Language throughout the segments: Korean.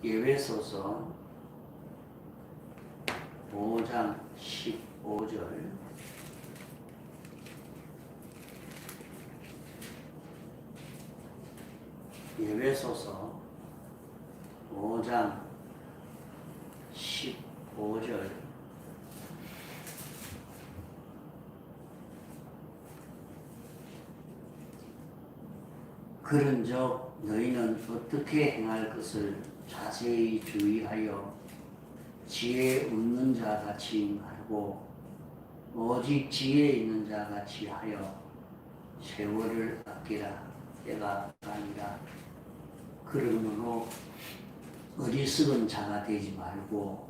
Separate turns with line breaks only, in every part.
예배소서 5장 15절 예배소서 5장 15절 그런즉 너희는 어떻게 행할 것을 자세히 주의하여 지혜 없는 자 같이 말고 오직 지혜 있는 자 같이 하여 세월을 아끼라. 때가 아니라. 그러므로 어리석은 자가 되지 말고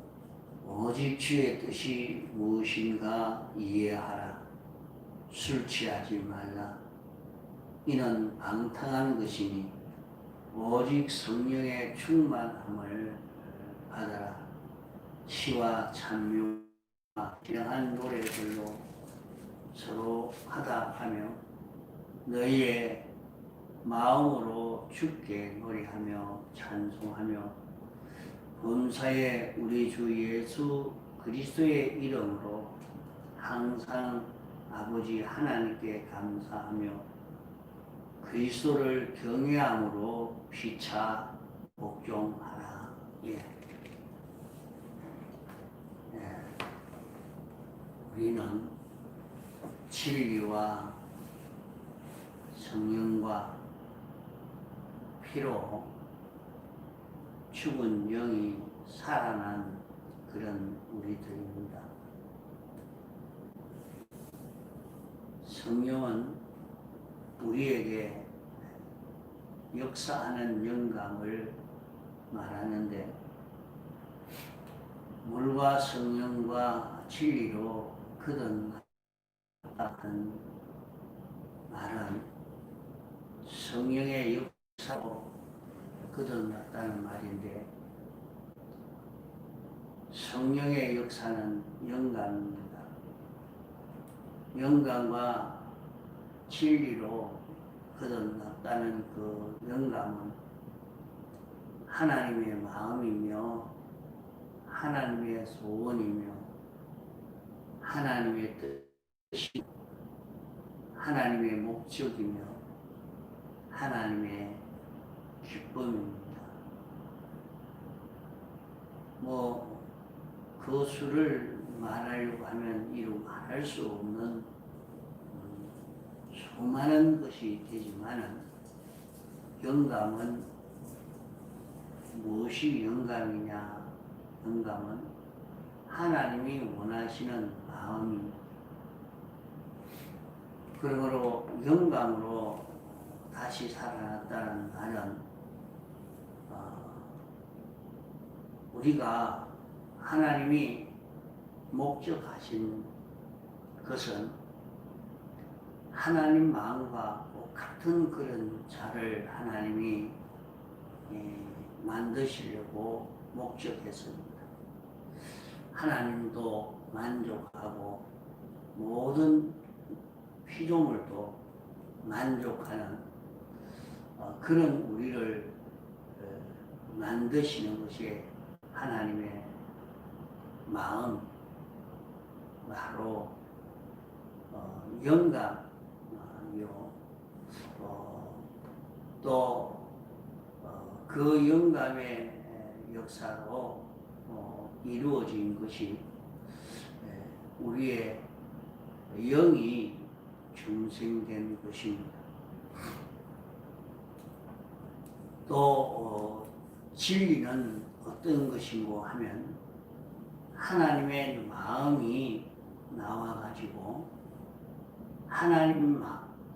오직 주의 뜻이 무엇인가 이해하라. 술 취하지 말라. 이는 방탕한 것이니 오직 성령의 충만함을 받아라. 시와 찬미와 진한 노래들로 서로 화답하며 너희의 마음으로 주께 노래하며 찬송하며 범사에 우리 주 예수 그리스도의 이름으로 항상 아버지 하나님께 감사하며 그리스도를 경외함으로 피차 복종하라. 우리는 진리와 성령과 피로 죽은 영이 살아난 그런 우리들입니다. 성령은 우리에게 역사하는 영감을 말하는데 물과 성령과 진리로 거듭났다는 말은 성령의 역사로 거듭났다는 말인데 성령의 역사는 영감입니다. 영감과 진리로 거듭났다는 그 영감은 하나님의 마음이며 하나님의 소원이며 하나님의 뜻이 하나님의 목적이며 하나님의 기쁨입니다. 그 수를 말하려고 하면 이루 말할 수 없는 수많은 것이 되지만은 영감은 무엇이 영감이냐? 영감은 하나님이 원하시는 마음입니다. 그러므로 영감으로 다시 살아났다는 말은 우리가 하나님이 목적하신 것은 하나님 마음과 똑같은 그런 자를 하나님이 만드시려고 목적했습니다. 하나님도 만족하고 모든 피조물도 만족하는 그런 우리를 만드시는 것이 하나님의 마음, 바로 영감이요. 또 그 영감의 역사로 이루어진 것이 우리의 영이 중생된 것입니다. 또 진리는 어떤 것인고 하면 하나님의 마음이 나와가지고 하나님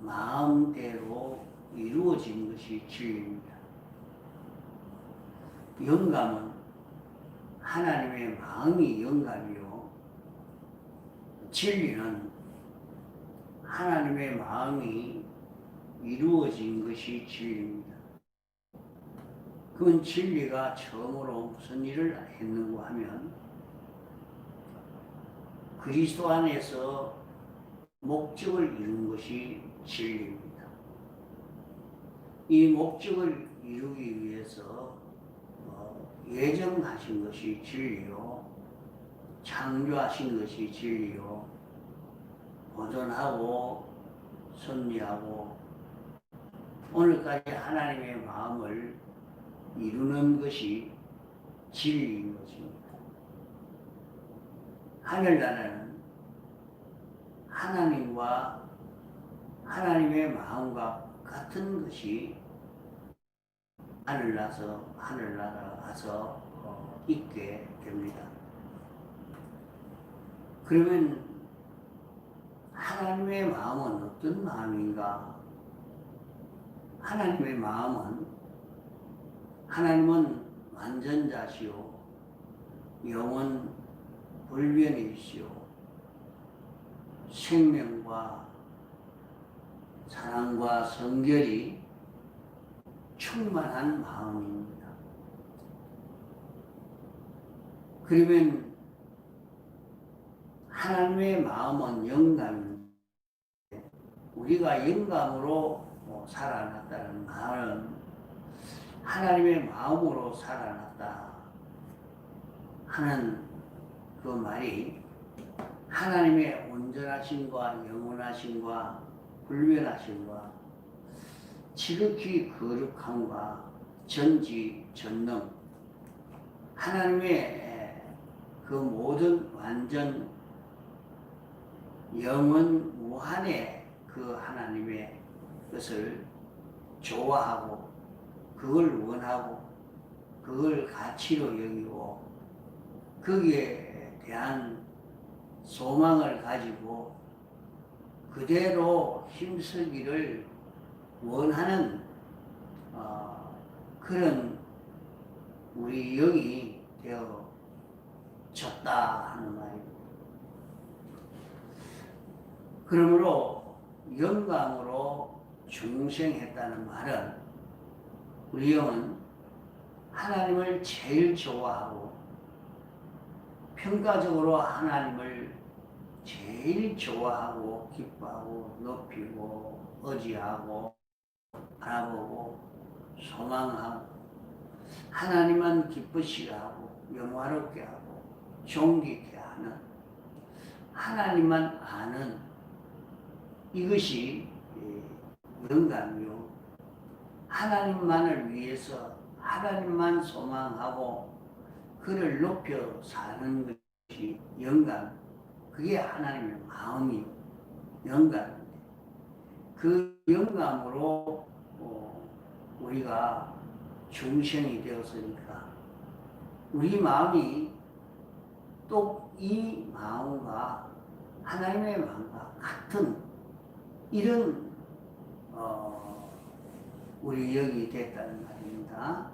마음대로 이루어진 것이 진리입니다. 영감은 하나님의 마음이 영감이요. 진리는 하나님의 마음이 이루어진 것이 진리입니다. 그건 진리가 처음으로 무슨 일을 했는고 하면 그리스도 안에서 목적을 이룬 것이 진리입니다. 이 목적을 이루기 위해서 예정하신 것이 진리요, 창조하신 것이 진리요, 보존하고 섭리하고 오늘까지 하나님의 마음을 이루는 것이 진리인 것입니다. 하늘나라는 하나님과 하나님의 마음과 같은 것이 하늘나라 가서 있게 됩니다. 그러면 하나님의 마음은 어떤 마음인가? 하나님은 완전자시오, 영원 불변이시오, 생명과 사랑과 성결이 충만한 마음입니다. 그러면 하나님의 마음은 영감입니다. 우리가 영감으로 살아났다는 말은 하나님의 마음으로 살아났다 하는 그 말이 하나님의 온전하심과 영원하심과 불변하심과 지극히 거룩함과 전지전능, 하나님의 그 모든 완전 영원 무한의 그 하나님의 것을 좋아하고 그걸 원하고 그걸 가치로 여기고 거기에 대한 소망을 가지고 그대로 힘쓰기를 원하는 그런 우리 영이 되어졌다 하는 말입니다. 그러므로 영감으로 중생했다는 말은 우리 영은 하나님을 제일 좋아하고 평가적으로 하나님을 제일 좋아하고 기뻐하고 높이고 의지하고 바라보고 소망하고 하나님만 기쁘시게 하고 영화롭게 하고 존귀케 하는 하나님만 아는 이것이 영감이요, 하나님만을 위해서 하나님만 소망하고 그를 높여 사는 것이 영감, 그게 하나님의 마음이요 영감입니다. 그 영감으로 우리가 중생이 되었으니까 우리 마음이 또 이 마음과 하나님의 마음과 같은 이런 우리 영이 됐다는 말입니다.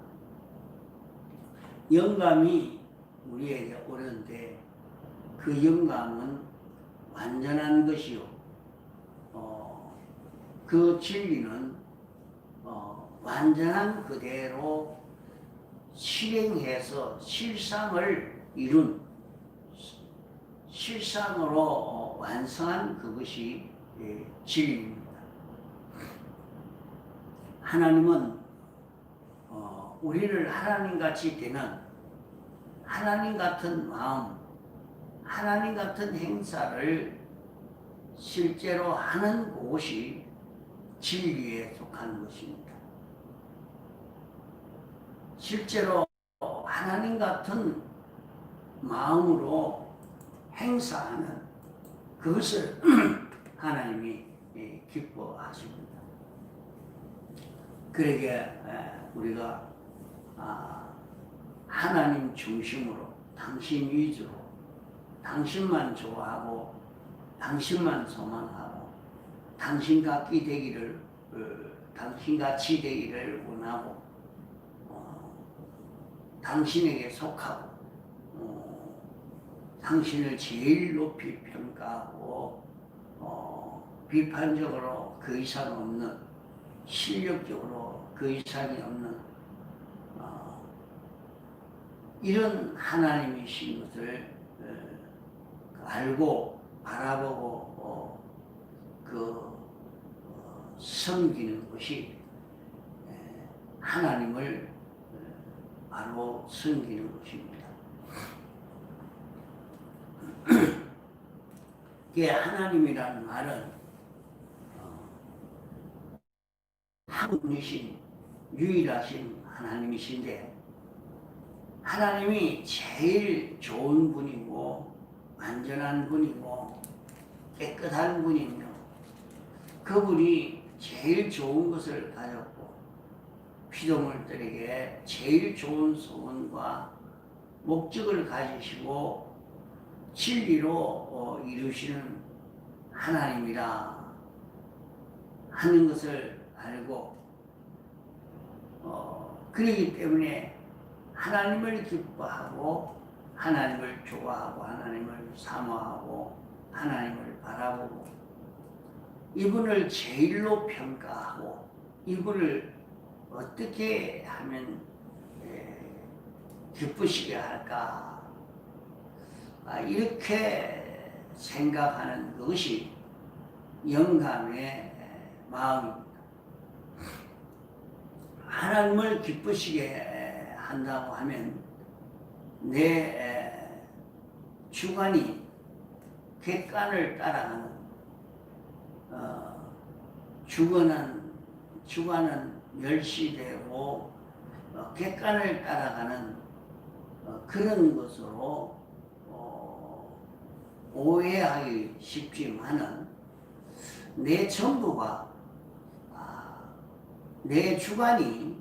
영감이 우리에게 오는데 그 영감은 완전한 것이요, 그 진리는 완전한 그대로 실행해서 실상을 이룬, 실상으로 완성한 그것이 진리입니다. 하나님은 우리를 하나님같이 되는 하나님 같은 마음, 하나님 같은 행사를 실제로 하는 곳이 진리에 속한 것입니다. 실제로 하나님 같은 마음으로 행사하는 그것을 하나님이 기뻐하십니다. 그러게 우리가 하나님 중심으로, 당신 위주로, 당신만 좋아하고 당신만 소망하고 당신같이 되기를, 당신같이 되기를 원하고 당신에게 속하고 당신을 제일 높이 평가하고 비판적으로 그 이상 없는, 실력적으로 그 이상이 없는 이런 하나님이신 것을 알고 바라보고 섬기는 것이 하나님을 바로 섬기는 것입니다. 이게 하나님이라는 말은 한 분이신 유일하신 하나님이신데, 하나님이 제일 좋은 분이고 완전한 분이고 깨끗한 분이며, 그분이 제일 좋은 것을 가졌고 피조물들에게 제일 좋은 소원과 목적을 가지시고 진리로 이루시는 하나님이라 하는 것을 알고, 그러기 때문에 하나님을 기뻐하고 하나님을 좋아하고 하나님을 사모하고 하나님을 바라보고 이분을 제일로 평가하고 이분을 어떻게 하면 기쁘시게 할까, 이렇게 생각하는 것이 영감의 마음입니다. 하나님을 기쁘시게 한다고 하면 내 주관이 객관을 따라가는, 주관은 멸시되고 객관을 따라가는 그런 것으로 오해하기 쉽지만은, 내 전부가 내 주관이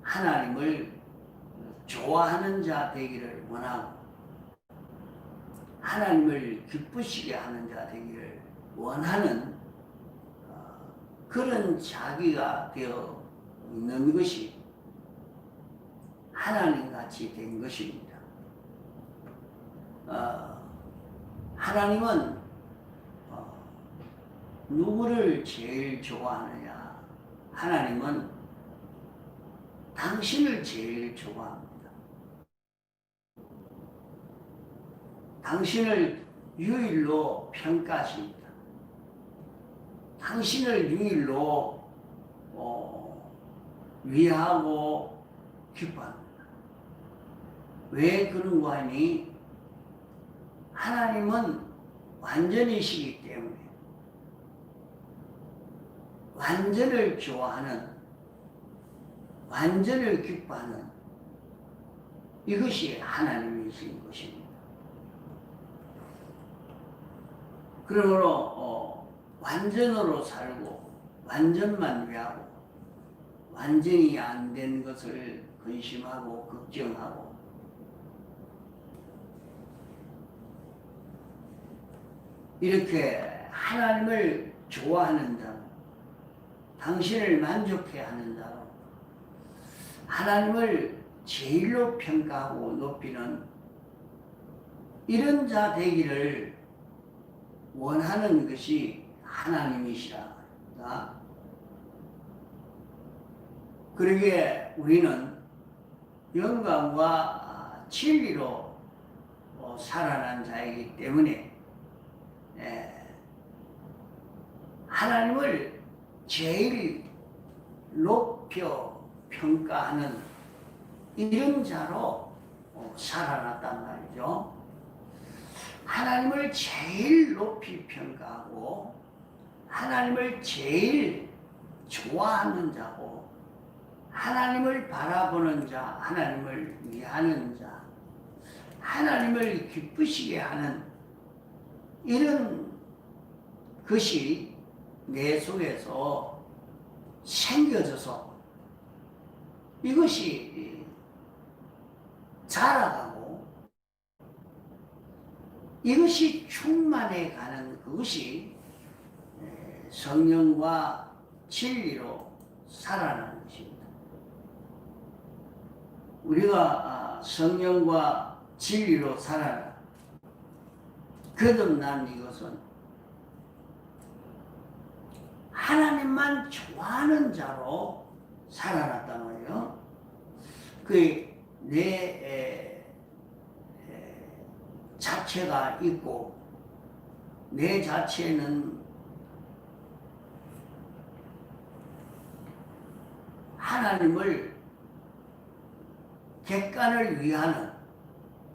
하나님을 좋아하는 자 되기를 원하고 하나님을 기쁘시게 하는 자 되기를 원하는 그런 자기가 되어 있는 것이 하나님같이 된 것입니다. 하나님은 누구를 제일 좋아하느냐? 하나님은 당신을 제일 좋아합니다. 당신을 유일로 평가하십니다. 당신을 유일로 위하고 기뻐합니다. 왜 그런가 하니, 하나님은 완전이시기 때문에 완전을 좋아하는, 완전을 기뻐하는 이것이 하나님이신 것입니다. 그러므로 완전으로 살고 완전만 위하고 완전히 안 된 것을 근심하고 걱정하고 이렇게 하나님을 좋아하는 자, 당신을 만족해 하는 자로 하나님을 제일로 평가하고 높이는 이런 자 되기를 원하는 것이 하나님이시라. 그러기에 우리는 영광과 진리로 살아난 자이기 때문에 하나님을 제일 높여 평가하는 이런 자로 살아났단 말이죠. 하나님을 제일 높이 평가하고 하나님을 제일 좋아하는 자고 하나님을 바라보는 자, 하나님을 위하는 자, 하나님을 기쁘시게 하는 이런 것이 내 속에서 생겨져서 이것이 자라가고 이것이 충만해 가는 그것이 성령과 진리로 살아나는 것입니다. 우리가 성령과 진리로 살아나 거듭난 이것은 하나님만 좋아하는 자로 살아났단 말이에요. 내 자체가 있고 내 자체는 하나님을 객관을 위하는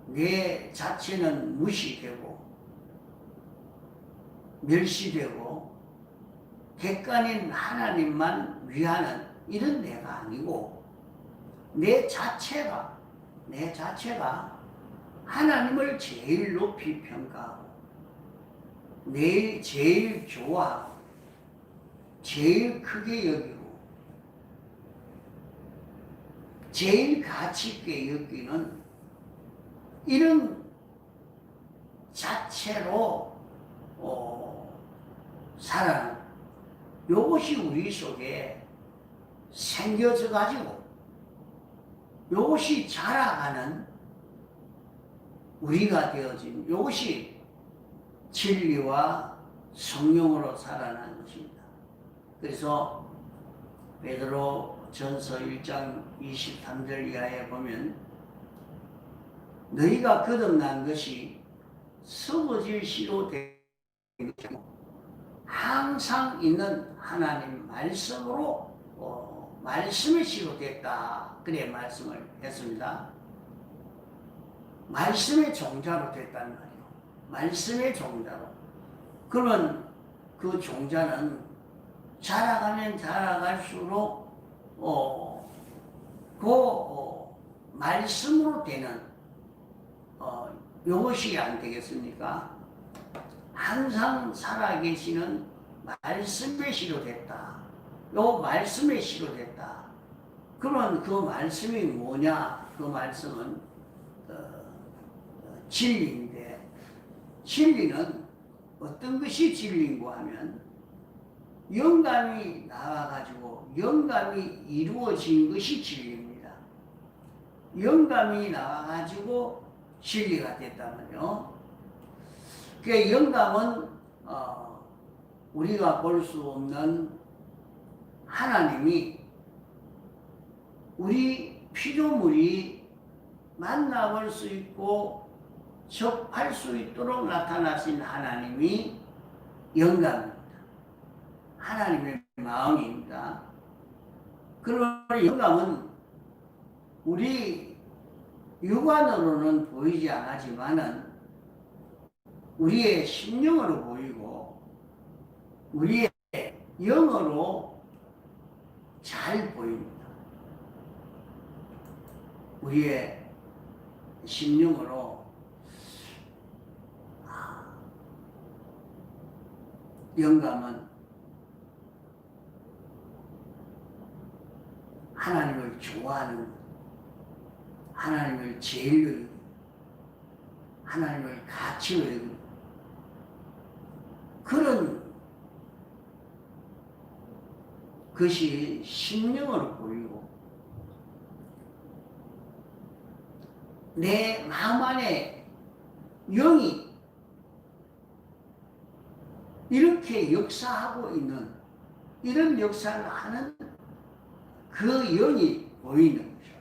내 자체는 무시되고 멸시되고 객관인 하나님만 위하는 이런 내가 아니고 내 자체가 하나님을 제일 높이 평가하고 제일 좋아하고 제일 크게 여기고 제일 가치 있게 여기는 이런 자체로 살아가는 이것이 우리 속에 생겨져 가지고 이것이 자라가는 우리가 되어진 이것이 진리와 성령으로 살아나는 것입니다. 그래서 베드로 전서 1장 23절 이하에 보면 너희가 거듭난 것이 썩어질 씨로 된 것이고 항상 있는 하나님 말씀으로 말씀의 씨로 됐다. 그래 말씀을 했습니다. 말씀의 종자로 됐다는 말이에요. 말씀의 종자로. 그러면 그 종자는 자라가면 자라갈수록 말씀으로 되는 이것이 안 되겠습니까? 항상 살아계시는 말씀의 씨로 됐다. 요 말씀의 씨로 됐다. 그러면 그 말씀이 뭐냐? 그 말씀은 진리인데 진리는 어떤 것이 진리인고 하면 영감이 나와가지고 영감이 이루어진 것이 진리입니다. 영감이 나와가지고 진리가 됐다면요. 그 영감은 우리가 볼 수 없는 하나님이 우리 피조물이 만나볼 수 있고 접할 수 있도록 나타나신 하나님이 영감입니다. 하나님의 마음입니다. 그러나 영감은 우리 육안으로는 보이지 않지만은 우리의 심령으로 보이고 우리의 영으로 잘 보입니다. 우리의 심령으로 영감은 하나님을 좋아하는 것, 하나님을 제일 여기고 하나님을 가치로 여기고 그런 것이 심령으로 보이고 내 마음 안에 영이 이렇게 역사하고 있는 이런 역사를 하는 그 영이 보이는 거죠.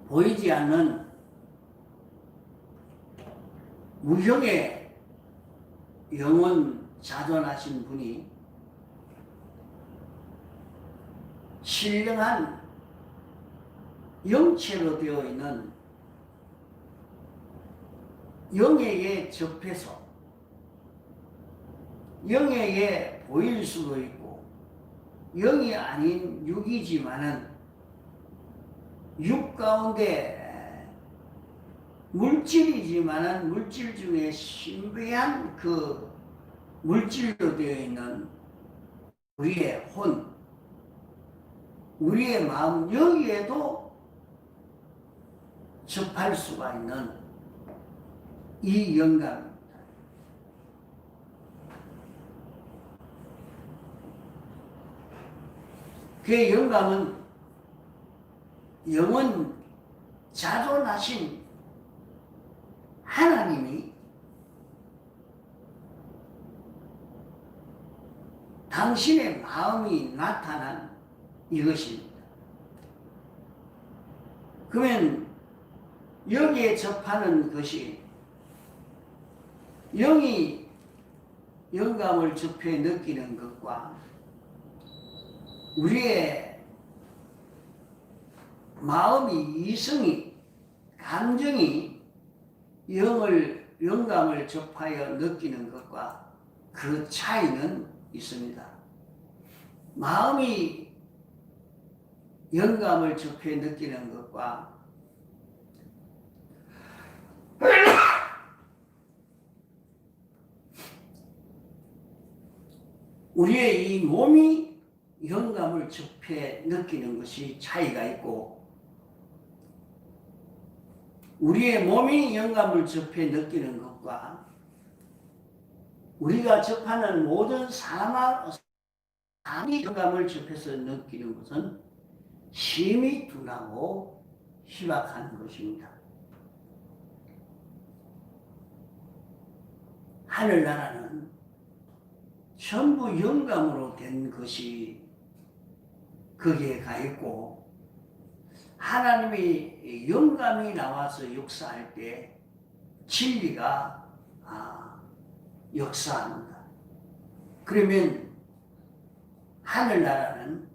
보이지 않는 무형의 영원 자존하신 분이 신령한 영체로 되어 있는 영에게 접해서 영에게 보일 수도 있고 영이 아닌 육이지만은 육 가운데 물질이지만은 물질 중에 신비한 그 물질로 되어 있는 우리의 혼, 우리의 마음 여기에도 접할 수가 있는 이 영감입니다. 그 영감은 영원 자존하신 하나님이 당신의 마음이 나타난 이것입니다. 그러면 여기에 접하는 것이 영이 영감을 접해 느끼는 것과 우리의 마음이 이성이 감정이 영감을 접하여 느끼는 것과 그 차이는 있습니다. 마음이 영감을 접해 느끼는 것과 우리의 이 몸이 영감을 접해 느끼는 것이 차이가 있고, 우리의 몸이 영감을 접해 느끼는 것과 우리가 접하는 모든 사람이 영감을 접해서 느끼는 것은 심히 둔하고 희박한 것입니다. 하늘나라는 전부 영감으로 된 것이 거기에 가 있고, 하나님이 영감이 나와서 역사할 때 진리가 역사합니다. 그러면 하늘나라는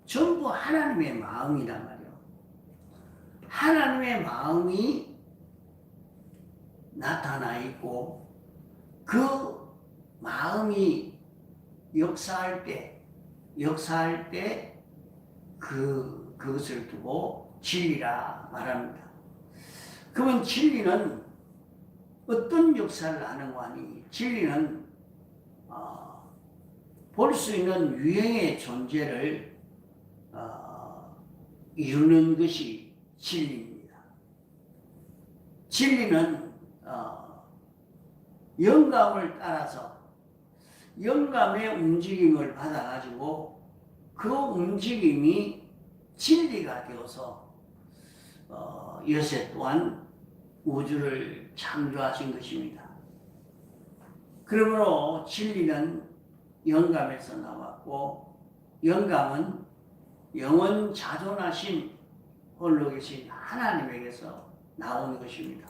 전부 하나님의 마음이란 말이에요. 하나님의 마음이 나타나 있고, 그 마음이 역사할 때 그것을 두고 진리라 말합니다. 그러면 진리는 어떤 역사를 하는가 하니, 진리는 볼 수 있는 유형의 존재를 이루는 것이 진리입니다. 진리는 영감을 따라서 영감의 움직임을 받아가지고 그 움직임이 진리가 되어서 여세 또한 우주를 창조하신 것입니다. 그러므로 진리는 영감에서 나왔고, 영감은 영원 자존하신 홀로 계신 하나님에게서 나온 것입니다.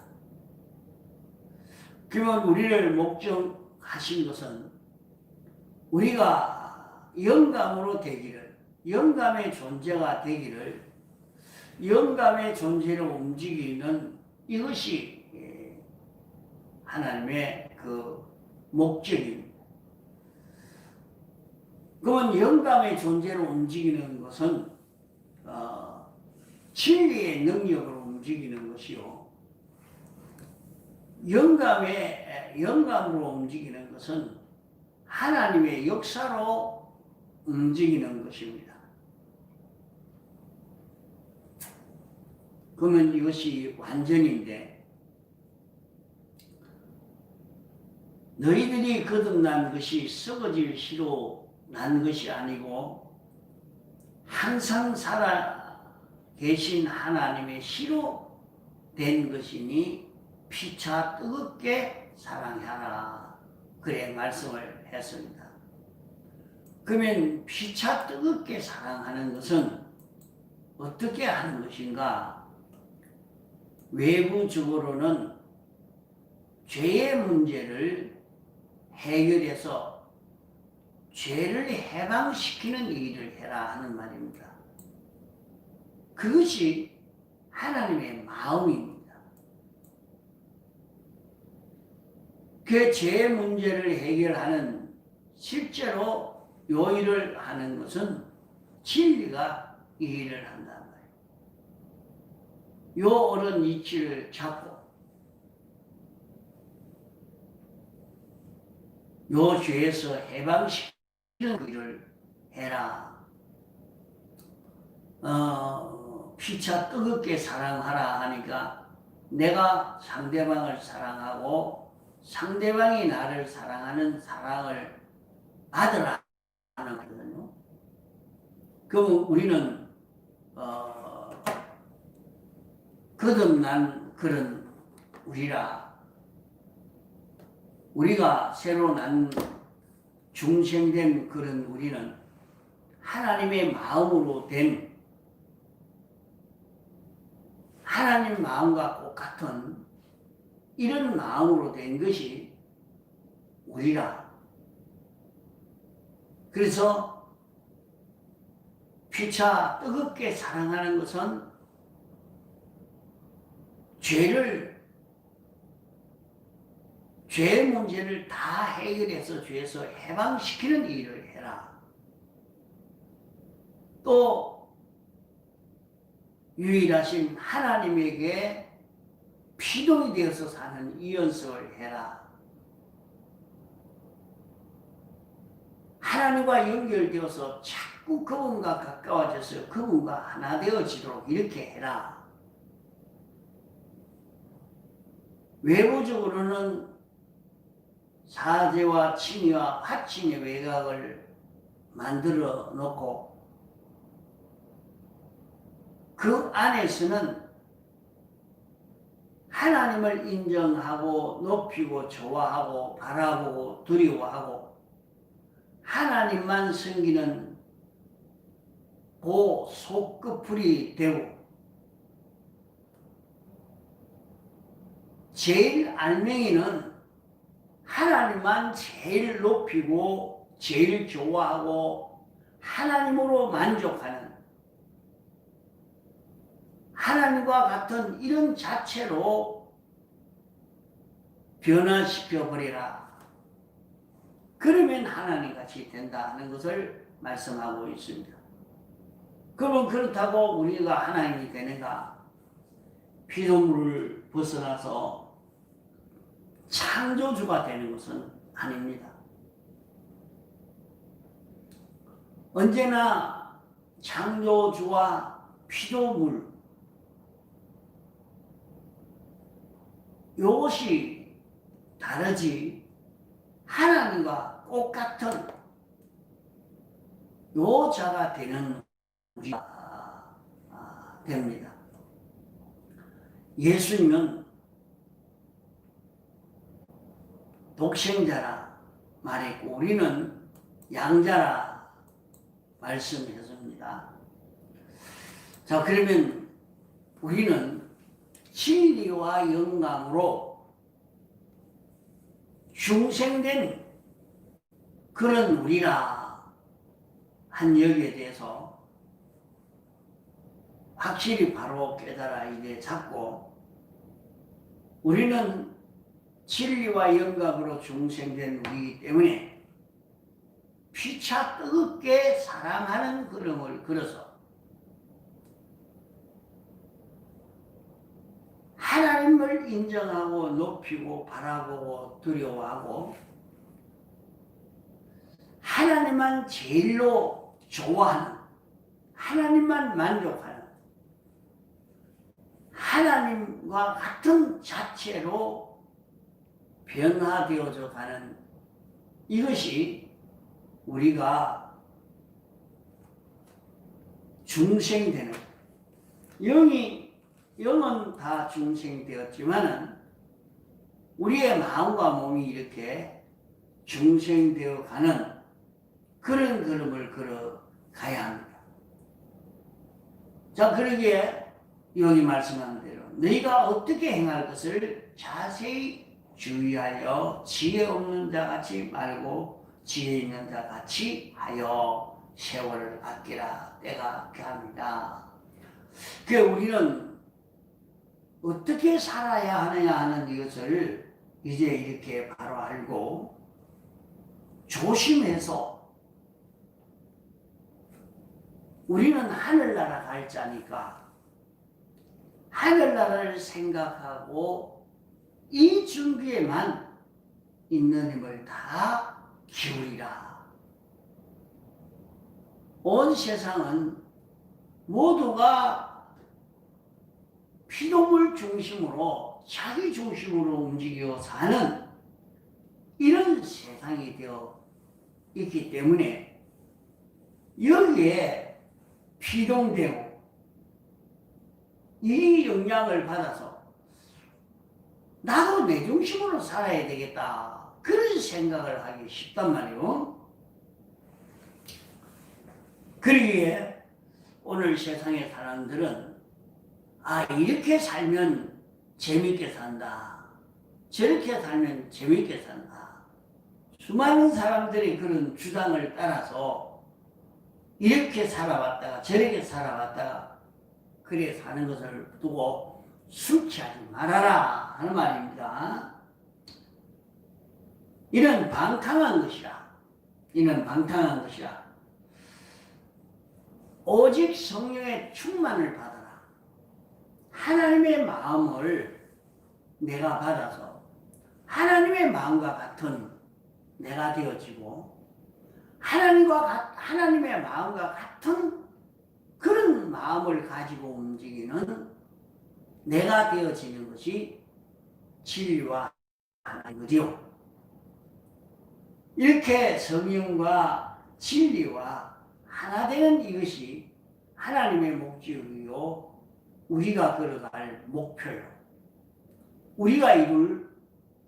그러면 우리를 목적하신 것은 우리가 영감으로 되기를, 영감의 존재가 되기를, 영감의 존재로 움직이는 이것이 하나님의 그 목적입니다. 그러면 영감의 존재로 움직이는 것은 진리의 능력으로 움직이는 것이요, 영감으로 움직이는 것은 하나님의 역사로 움직이는 것입니다. 그러면 이것이 완전인데, 너희들이 거듭난 것이 썩어질 시로 난 것이 아니고 항상 살아 계신 하나님의 시로 된 것이니 피차 뜨겁게 사랑하라, 그래 말씀을 했습니다. 그러면 피차 뜨겁게 사랑하는 것은 어떻게 하는 것인가? 외부적으로는 죄의 문제를 해결해서 죄를 해방시키는 일을 해라 하는 말입니다. 그것이 하나님의 마음입니다. 그 죄의 문제를 해결하는, 실제로 요 일을 하는 것은 진리가 이 일을 한단 말이에요. 요 옳은 이치를 잡고 요 죄에서 해방시키는 일을 해라. 피차 뜨겁게 사랑하라 하니까 내가 상대방을 사랑하고 상대방이 나를 사랑하는 사랑을 받으라 하는 거거든요. 그럼 우리는 거듭난 그런 우리가 새로 난 중생된 그런 우리는 하나님의 마음으로 된, 하나님 마음과 똑같은 이런 마음으로 된 것이 우리라. 그래서 피차 뜨겁게 사랑하는 것은 죄 문제를 다 해결해서 죄에서 해방시키는 일을 해라. 또 유일하신 하나님에게 피동이 되어서 사는 이 연습을 해라. 하나님과 연결되어서 자꾸 그분과 가까워져서 그분과 하나 되어지도록 이렇게 해라. 외부적으로는 사제와 친위와 화친의 외곽을 만들어 놓고 그 안에서는 하나님을 인정하고 높이고 좋아하고 바라보고 두려워하고 하나님만 섬기는 그 속끝풀이 되고 제일 알맹이는 하나님만 제일 높이고 제일 좋아하고 하나님으로 만족하는 하나님과 같은 이런 자체로 변화시켜버리라. 그러면 하나님같이 된다 하는 것을 말씀하고 있습니다. 그러면 그렇다고 우리가 하나님이 되는가? 피조물을 벗어나서 창조주가 되는 것은 아닙니다. 언제나 창조주와 피조물 이것이 다르지 하나님과 똑같은 요 자가 되는 우리가 됩니다. 예수님은 독생자라 말했고 우리는 양자라 말씀했습니다. 자, 그러면 우리는 진리와 영감으로 중생된 그런 우리라 한 여기에 대해서 확실히 바로 깨달아 이제 잡고 우리는 진리와 영감으로 중생된 우리이기 때문에 피차 뜨겁게 사랑하는 걸음을 걸어서 하나님을 인정하고 높이고 바라보고 두려워하고 하나님만 제일로 좋아하는 하나님만 만족하는 하나님과 같은 자체로 변화되어져 가는 이것이 우리가 중생되는 영은 다 중생되었지만은 우리의 마음과 몸이 이렇게 중생되어 가는 그런 걸음을 걸어가야 합니다. 자, 그러기에 여기 말씀한 대로 너희가 어떻게 행할 것을 자세히 주의하여 지혜 없는 자 같이 말고 지혜 있는 자 같이 하여 세월을 아끼라. 때가 귀합니다. 그러니까 우리는 어떻게 살아야 하느냐 하는 이것을 이제 이렇게 바로 알고 조심해서 우리는 하늘나라 갈 자니까 하늘나라를 생각하고 이 준비에만 있는 힘을 다 기울이라. 온 세상은 모두가 피조물 중심으로 자기 중심으로 움직여 사는 이런 세상이 되어 있기 때문에 여기에 피동되고 이 영향을 받아서 나도 내 중심으로 살아야 되겠다 그런 생각을 하기 쉽단 말이에요. 그러기에 오늘 세상의 사람들은 이렇게 살면 재밌게 산다, 저렇게 살면 재밌게 산다, 수많은 사람들이 그런 주장을 따라서 이렇게 살아왔다가 저렇게 살아왔다가 그래 사는 것을 두고 술 취하지 말아라 하는 말입니다. 이는 방탕한 것이라. 이는 방탕한 것이라. 오직 성령의 충만을 받아라. 하나님의 마음을 내가 받아서 하나님의 마음과 같은 내가 되어지고 하나님의 마음과 같은 그런 마음을 가지고 움직이는 내가 되어지는 것이 진리와 하나님이요. 이렇게 성령과 진리와 하나 되는 이것이 하나님의 목적이요, 우리가 걸어갈 목표요, 우리가 이룰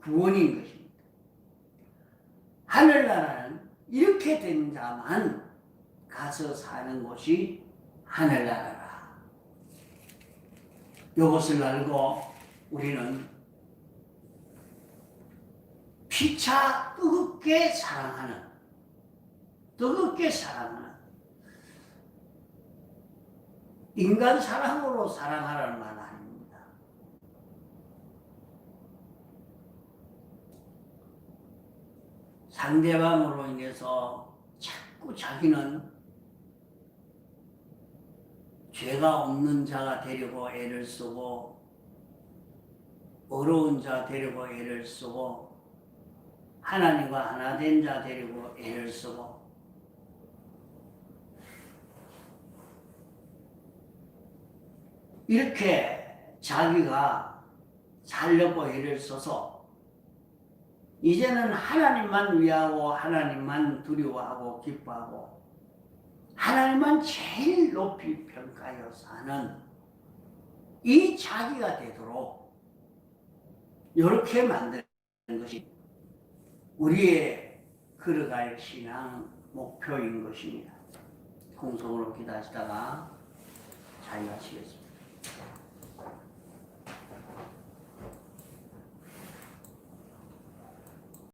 구원인 것입니다. 하늘나라는 이렇게 된 자만 가서 사는 곳이 하늘나라라. 이것을 알고 우리는 피차 뜨겁게 사랑하는 인간 사랑으로 사랑하라는 말 아닙니다. 상대방으로 인해서 자꾸 자기는 죄가 없는 자가 되려고 애를 쓰고 어려운 자 되려고 애를 쓰고 하나님과 하나 된 자 되려고 애를 쓰고 이렇게 자기가 살려고 애를 써서 이제는 하나님만 위하고 하나님만 두려워하고 기뻐하고 하나님만 제일 높이 평가하여 사는 이 자기가 되도록 이렇게 만드는 것이 우리의 걸어갈 신앙 목표인 것입니다. 공성으로 기도하시다가 자유하시겠습니다.